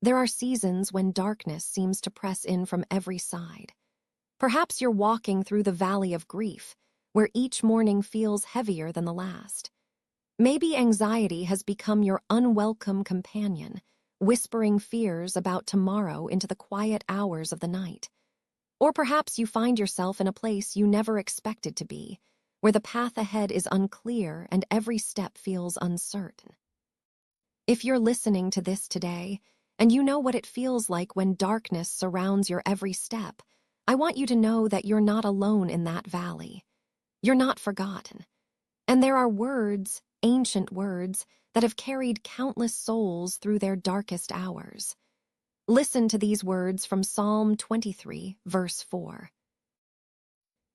There are seasons when darkness seems to press in from every side. Perhaps you're walking through the valley of grief, where each morning feels heavier than the last. Maybe anxiety has become your unwelcome companion, whispering fears about tomorrow into the quiet hours of the night. Or perhaps you find yourself in a place you never expected to be, where the path ahead is unclear and every step feels uncertain. If you're listening to this today, and you know what it feels like when darkness surrounds your every step, I want you to know that you're not alone in that valley. You're not forgotten. And there are words, ancient words, that have carried countless souls through their darkest hours. Listen to these words from Psalm 23, verse 4.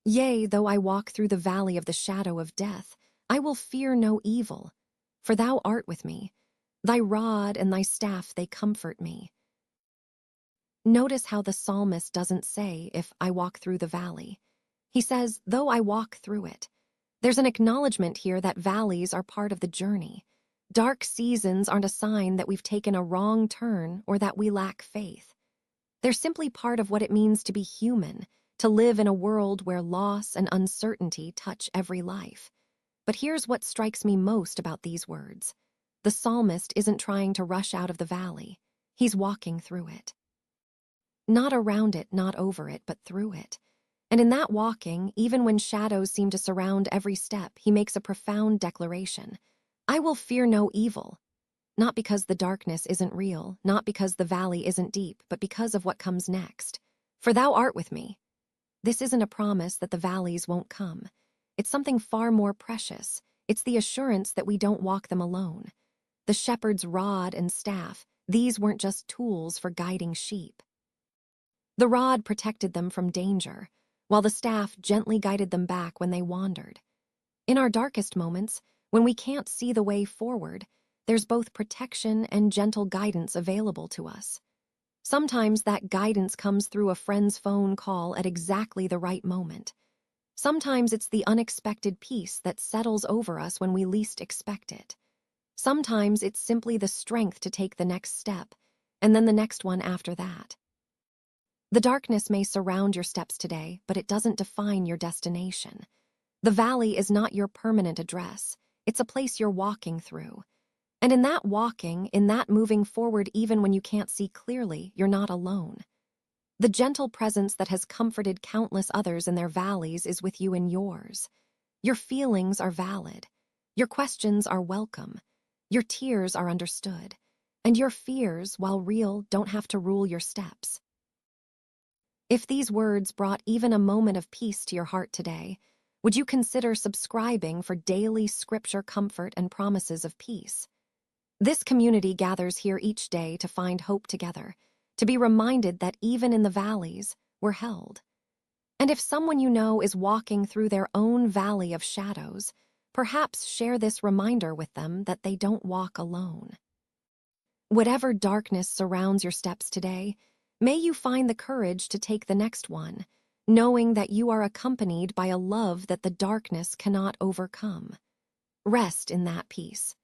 Yea, though I walk through the valley of the shadow of death, I will fear no evil, for thou art with me. Thy rod and thy staff, they comfort me. Notice how the psalmist doesn't say, if I walk through the valley. He says, though I walk through it. There's an acknowledgement here that valleys are part of the journey. Dark seasons aren't a sign that we've taken a wrong turn or that we lack faith. They're simply part of what it means to be human, to live in a world where loss and uncertainty touch every life. But here's what strikes me most about these words. The psalmist isn't trying to rush out of the valley. He's walking through it. Not around it, not over it, but through it. And in that walking, even when shadows seem to surround every step, he makes a profound declaration. I will fear no evil. Not because the darkness isn't real, not because the valley isn't deep, but because of what comes next. For thou art with me. This isn't a promise that the valleys won't come. It's something far more precious. It's the assurance that we don't walk them alone. The shepherd's rod and staff, these weren't just tools for guiding sheep. The rod protected them from danger, while the staff gently guided them back when they wandered. In our darkest moments, when we can't see the way forward, there's both protection and gentle guidance available to us. Sometimes that guidance comes through a friend's phone call at exactly the right moment. Sometimes it's the unexpected peace that settles over us when we least expect it. Sometimes it's simply the strength to take the next step, and then the next one after that. The darkness may surround your steps today, but it doesn't define your destination. The valley is not your permanent address. It's a place you're walking through. And in that walking, in that moving forward even when you can't see clearly, you're not alone. The gentle presence that has comforted countless others in their valleys is with you in yours. Your feelings are valid. Your questions are welcome. Your tears are understood. And your fears, while real, don't have to rule your steps. If these words brought even a moment of peace to your heart today, would you consider subscribing for daily scripture comfort and promises of peace? This community gathers here each day to find hope together, to be reminded that even in the valleys, we're held. And if someone you know is walking through their own valley of shadows, perhaps share this reminder with them that they don't walk alone. Whatever darkness surrounds your steps today, may you find the courage to take the next one, knowing that you are accompanied by a love that the darkness cannot overcome. Rest in that peace,